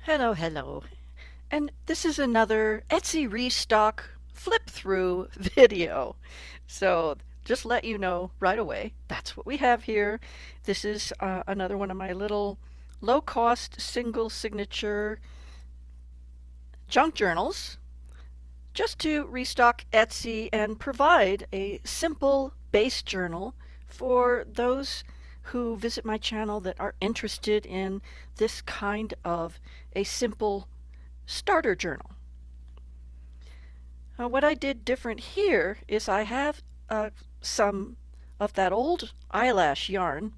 Hello, hello. And this is another Etsy Restock flip through video. So just let you know right away, that's what we have here. This is another one of my little low cost single signature junk journals just to restock Etsy and provide a simple base journal for those who visit my channel that are interested in this kind of a simple starter journal. What I did different here is I have some of that old eyelash yarn,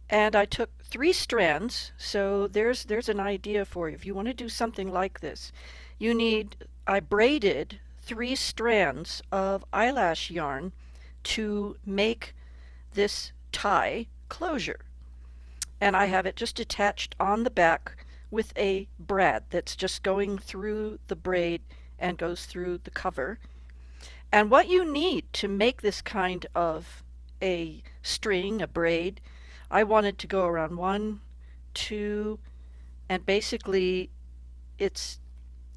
and I took 3 strands. So there's an idea for you. If you want to do something like this, I braided 3 strands of eyelash yarn to make this tie closure. And I have it just attached on the back with a brad that's just going through the braid and goes through the cover. And what you need to make this kind of a string, a braid, I wanted to go around 1, 2, and basically it's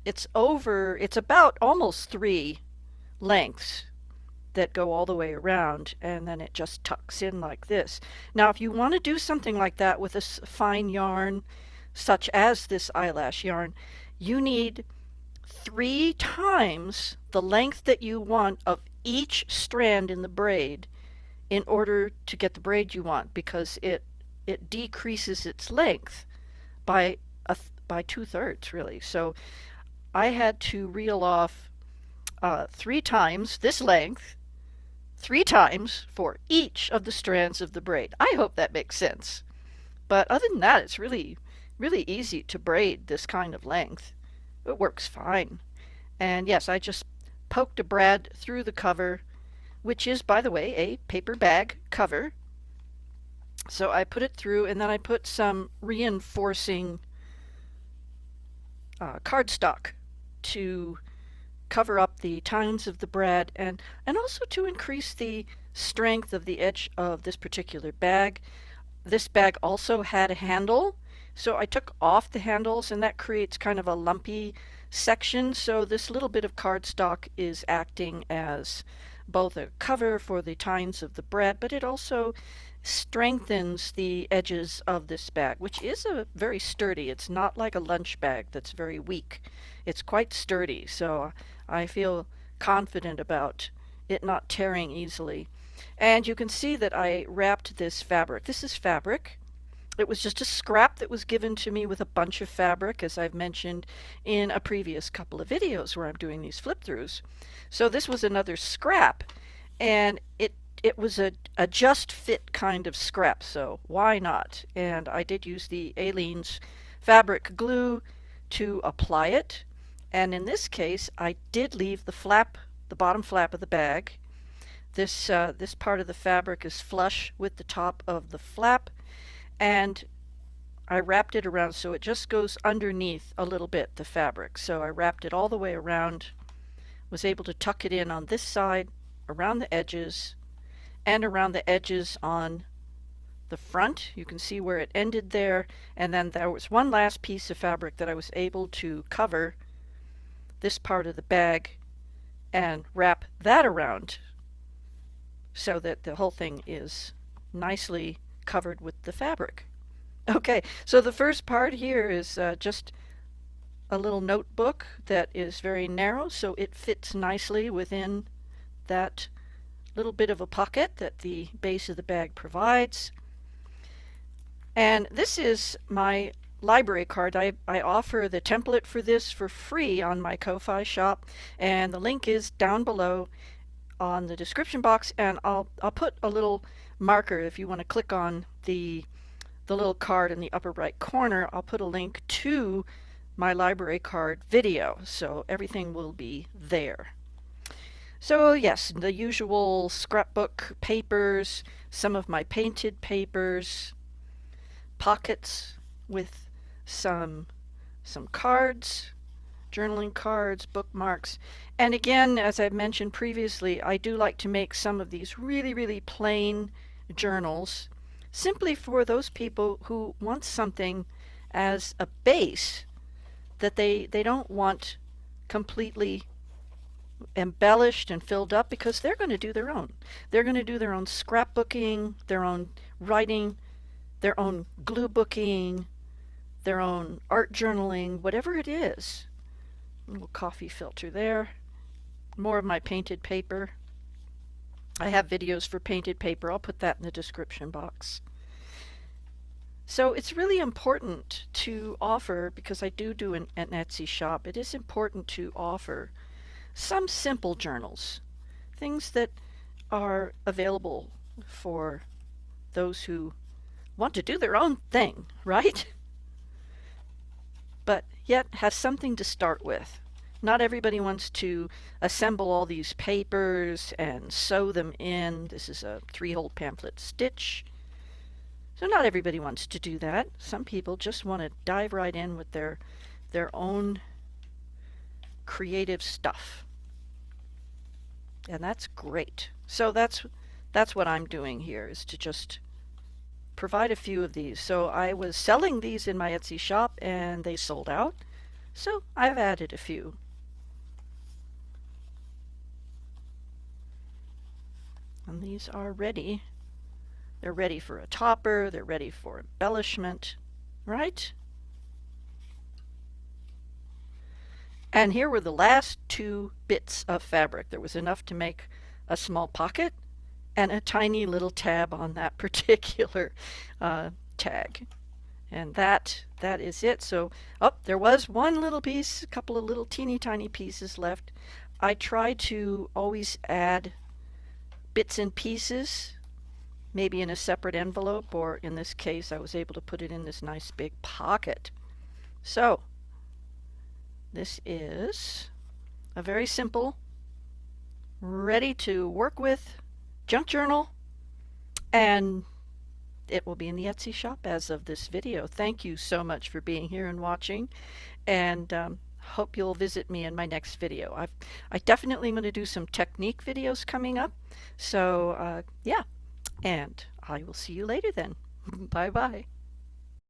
it's about almost 3 lengths that go all the way around, and then it just tucks in like this. Now, if you want to do something like that with a fine yarn, such as this eyelash yarn, you need 3 times the length that you want of each strand in the braid in order to get the braid you want, because it decreases its length by by 2/3 really. So I had to reel off 3 times this length 3 times for each of the strands of the braid. I hope that makes sense. But other than that, it's really, really easy to braid this kind of length. It works fine. And yes, I just poked a brad through the cover, which is, by the way, a paper bag cover. So I put it through, and then I put some reinforcing cardstock to cover up the tines of the brad, and also to increase the strength of the edge of this particular bag. This bag also had a handle, so I took off the handles, and that creates kind of a lumpy section. So this little bit of cardstock is acting as both a cover for the tines of the bread, but it also strengthens the edges of this bag, which is very sturdy. It's not like a lunch bag that's very weak. It's quite sturdy, so I feel confident about it not tearing easily. And you can see that I wrapped this fabric. This is fabric. It was just a scrap that was given to me with a bunch of fabric, as I've mentioned in a previous couple of videos where I'm doing these flip-throughs. So this was another scrap, and it was a just fit kind of scrap, so why not? And I did use the Aleene's fabric glue to apply it, and in this case I did leave the bottom flap of the bag. This part of the fabric is flush with the top of the flap, and I wrapped it around so it just goes underneath a little bit, the fabric. So I wrapped it all the way around, was able to tuck it in on this side, around the edges, and around the edges on the front. You can see where it ended there, and then there was one last piece of fabric that I was able to cover this part of the bag and wrap that around so that the whole thing is nicely covered with the fabric. Okay, so the first part here is just a little notebook that is very narrow, so it fits nicely within that little bit of a pocket that the base of the bag provides. And this is my library card. I offer the template for this for free on my Ko-Fi shop, and the link is down below on the description box, and I'll put a little marker if you want to click on the little card in the upper right corner. I'll put a link to my library card video, so everything will be there. So yes, the usual scrapbook papers, some of my painted papers, pockets with some cards, journaling cards, bookmarks. And again, as I've mentioned previously, I do like to make some of these really, really plain journals simply for those people who want something as a base that they don't want completely embellished and filled up, because they're going to do their own. They're going to do their own scrapbooking, their own writing, their own glue booking, their own art journaling, whatever it is. A little coffee filter there. More of my painted paper. I have videos for painted paper. I'll put that in the description box. So it's really important to offer, because I do an Etsy shop, it is important to offer some simple journals, things that are available for those who want to do their own thing, right? But yet have something to start with. Not everybody wants to assemble all these papers and sew them in. This is a 3-hole pamphlet stitch. So not everybody wants to do that. Some people just want to dive right in with their own creative stuff. And that's great. So that's what I'm doing here, is to just provide a few of these. So I was selling these in my Etsy shop and they sold out. So I've added a few. And these are ready. They're ready for a topper, they're ready for embellishment, right? And here were the last 2 bits of fabric. There was enough to make a small pocket and a tiny little tab on that particular tag. And that is it. So, oh, there was one little piece, a couple of little teeny tiny pieces left. I try to always add bits and pieces, maybe in a separate envelope, or in this case I was able to put it in this nice big pocket. So this is a very simple, ready to work with junk journal, and it will be in the Etsy shop as of this video. Thank you so much for being here and watching, and hope you'll visit me in my next video. I definitely am going to do some technique videos coming up. So yeah, and I will see you later then. Bye bye.